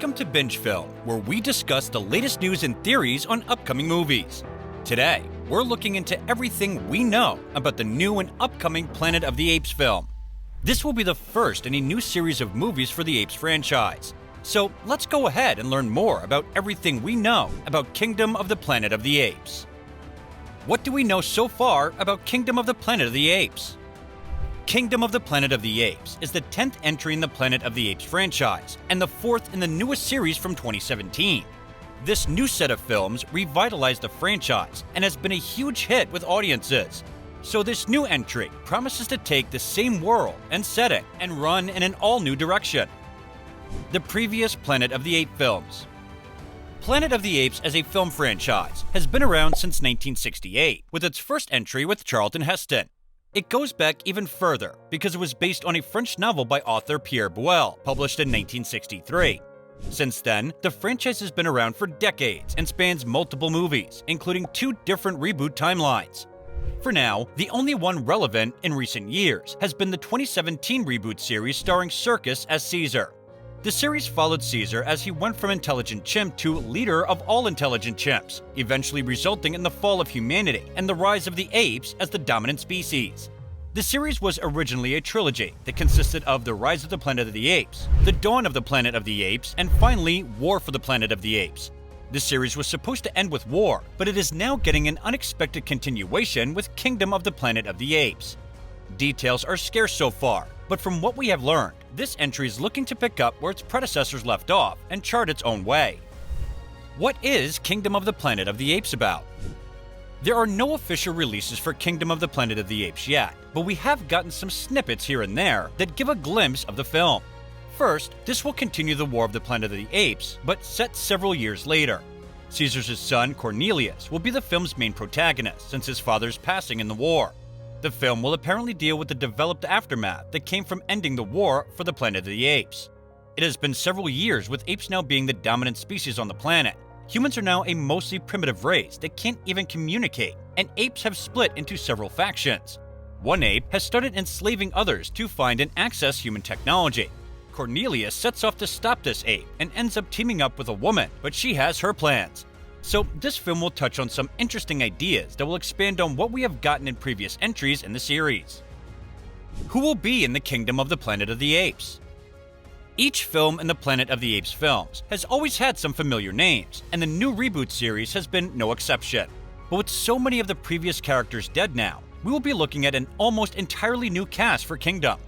Welcome to Binge Film, where we discuss the latest news and theories on upcoming movies. Today, we're looking into everything we know about the new and upcoming Planet of the Apes film. This will be the first in a new series of movies for the Apes franchise. So let's go ahead and learn more about everything we know about Kingdom of the Planet of the Apes. What do we know so far about Kingdom of the Planet of the Apes? Kingdom of the Planet of the Apes is the 10th entry in the Planet of the Apes franchise, and the 4th in the newest series from 2017. This new set of films revitalized the franchise and has been a huge hit with audiences. So this new entry promises to take the same world and setting and run in an all-new direction. The previous Planet of the Apes films. Planet of the Apes as a film franchise has been around since 1968, with its first entry with Charlton Heston. It goes back even further because it was based on a French novel by author Pierre Boulle, published in 1963. Since then, the franchise has been around for decades and spans multiple movies, including 2 different reboot timelines. For now, the only one relevant in recent years has been the 2017 reboot series starring Circus as Caesar. The series followed Caesar as he went from intelligent chimp to leader of all intelligent chimps, eventually resulting in the fall of humanity and the rise of the apes as the dominant species. The series was originally a trilogy that consisted of The Rise of the Planet of the Apes, The Dawn of the Planet of the Apes, and finally, War for the Planet of the Apes. The series was supposed to end with war, but it is now getting an unexpected continuation with Kingdom of the Planet of the Apes. Details are scarce so far, but from what we have learned, this entry is looking to pick up where its predecessors left off and chart its own way. What is Kingdom of the Planet of the Apes about? There are no official releases for Kingdom of the Planet of the Apes yet, but we have gotten some snippets here and there that give a glimpse of the film. First, this will continue the War of the Planet of the Apes, but set several years later. Caesar's son, Cornelius, will be the film's main protagonist since his father's passing in the war. The film will apparently deal with the developed aftermath that came from ending the war for the Planet of the Apes. It has been several years with apes now being the dominant species on the planet. Humans are now a mostly primitive race that can't even communicate, and apes have split into several factions. One ape has started enslaving others to find and access human technology. Cornelius sets off to stop this ape and ends up teaming up with a woman, but she has her plans. So this film will touch on some interesting ideas that will expand on what we have gotten in previous entries in the series. Who will be in the Kingdom of the Planet of the Apes? Each film in the Planet of the Apes films has always had some familiar names, and the new reboot series has been no exception. But with so many of the previous characters dead now, we will be looking at an almost entirely new cast for Kingdom.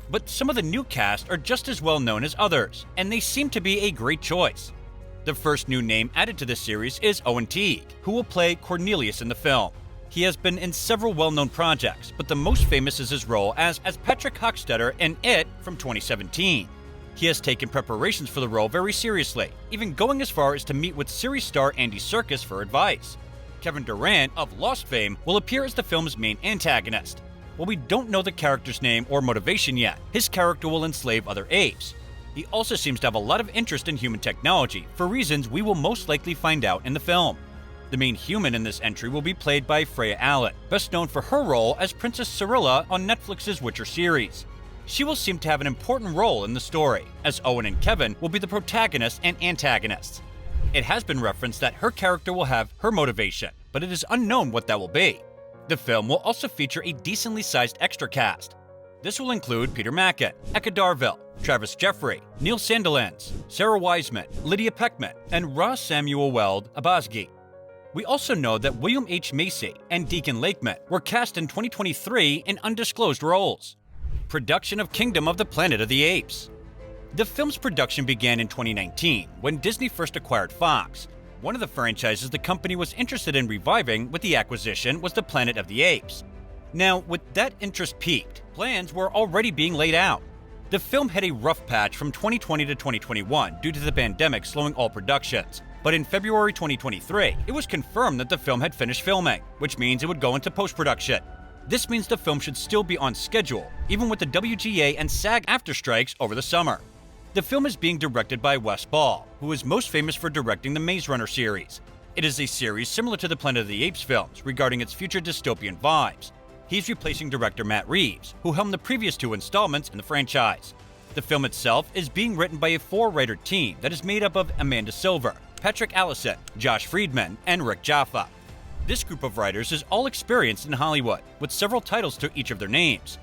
But some of the new cast are just as well known as others, and they seem to be a great choice. The first new name added to this series is Owen Teague, who will play Cornelius in the film. He has been in several well-known projects, but the most famous is his role as Patrick Hockstetter in It from 2017. He has taken preparations for the role very seriously, even going as far as to meet with series star Andy Serkis for advice. Kevin Durant of Lost fame will appear as the film's main antagonist. While we don't know the character's name or motivation yet, his character will enslave other apes. He also seems to have a lot of interest in human technology, for reasons we will most likely find out in the film. The main human in this entry will be played by Freya Allan, best known for her role as Princess Cyrilla on Netflix's Witcher series. She will seem to have an important role in the story, as Owen and Kevin will be the protagonists and antagonists. It has been referenced that her character will have her motivation, but it is unknown what that will be. The film will also feature a decently sized extra cast. This will include Peter Mackin, Eka Darville, Travis Jeffrey, Neil Sandilands, Sarah Wiseman, Lydia Peckman, and Ross Samuel Weld Abasgi. We also know that William H. Macy and Deacon Lakeman were cast in 2023 in undisclosed roles. Production of Kingdom of the Planet of the Apes. The film's production began in 2019 when Disney first acquired Fox. One of the franchises the company was interested in reviving with the acquisition was the Planet of the Apes. Now, with that interest peaked, plans were already being laid out. The film had a rough patch from 2020 to 2021 due to the pandemic slowing all productions, but in February 2023, it was confirmed that the film had finished filming, which means it would go into post-production. This means the film should still be on schedule, even with the WGA and SAG afterstrikes over the summer. The film is being directed by Wes Ball, who is most famous for directing the Maze Runner series. It is a series similar to the Planet of the Apes films regarding its future dystopian vibes. He's replacing director Matt Reeves, who helmed the previous 2 installments in the franchise. The film itself is being written by a 4-writer team that is made up of Amanda Silver, Patrick Allison, Josh Friedman, and Rick Jaffa. This group of writers is all experienced in Hollywood, with several titles to each of their names.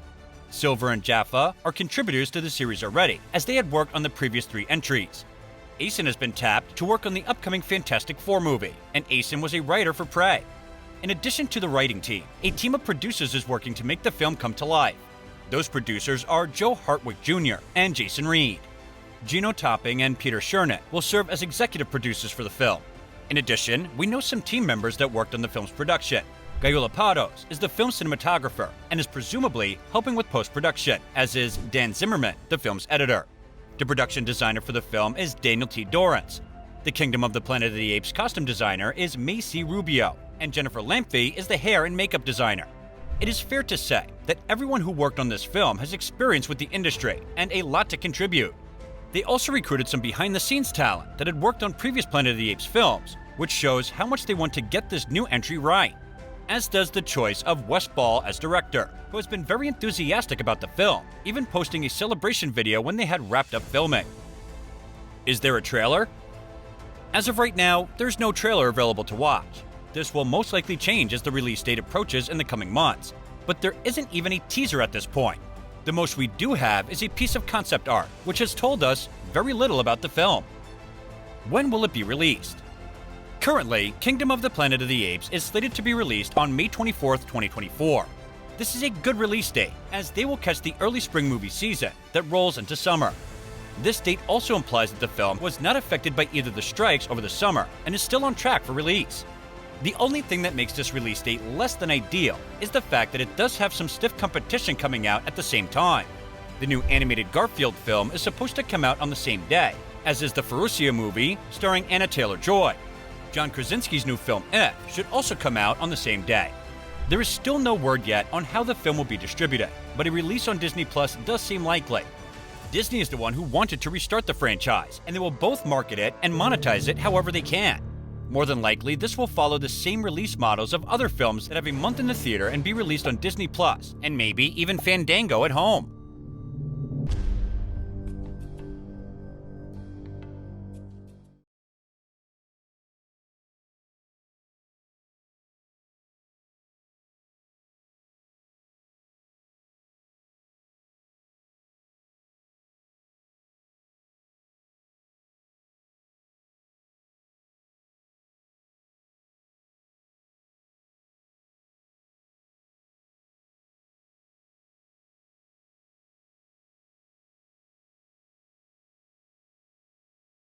Silver and Jaffa are contributors to the series already, as they had worked on the previous 3 entries. Asen has been tapped to work on the upcoming Fantastic Four movie, and Asen was a writer for Prey. In addition to the writing team, a team of producers is working to make the film come to life. Those producers are Joe Hartwick Jr. and Jason Reed. Gino Topping and Peter Chernick will serve as executive producers for the film. In addition, we know some team members that worked on the film's production. Gaiola Pados is the film's cinematographer and is presumably helping with post-production, as is Dan Zimmerman, the film's editor. The production designer for the film is Daniel T. Dorrance. The Kingdom of the Planet of the Apes costume designer is Macy Rubio, and Jennifer Lamphy is the hair and makeup designer. It is fair to say that everyone who worked on this film has experience with the industry and a lot to contribute. They also recruited some behind-the-scenes talent that had worked on previous Planet of the Apes films, which shows how much they want to get this new entry right. As does the choice of Wes Ball as director, who has been very enthusiastic about the film, even posting a celebration video when they had wrapped up filming. Is there a trailer? As of right now, there's no trailer available to watch. This will most likely change as the release date approaches in the coming months, but there isn't even a teaser at this point. The most we do have is a piece of concept art, which has told us very little about the film. When will it be released? Currently, Kingdom of the Planet of the Apes is slated to be released on May 24, 2024. This is a good release date, as they will catch the early spring movie season that rolls into summer. This date also implies that the film was not affected by either the strikes over the summer and is still on track for release. The only thing that makes this release date less than ideal is the fact that it does have some stiff competition coming out at the same time. The new animated Garfield film is supposed to come out on the same day, as is the Furussia movie starring Anna Taylor-Joy. John Krasinski's new film If should also come out on the same day. There is still no word yet on how the film will be distributed, but a release on Disney Plus does seem likely. Disney is the one who wanted to restart the franchise, and they will both market it and monetize it however they can. More than likely, this will follow the same release models of other films that have a month in the theater and be released on Disney Plus, and maybe even Fandango at home.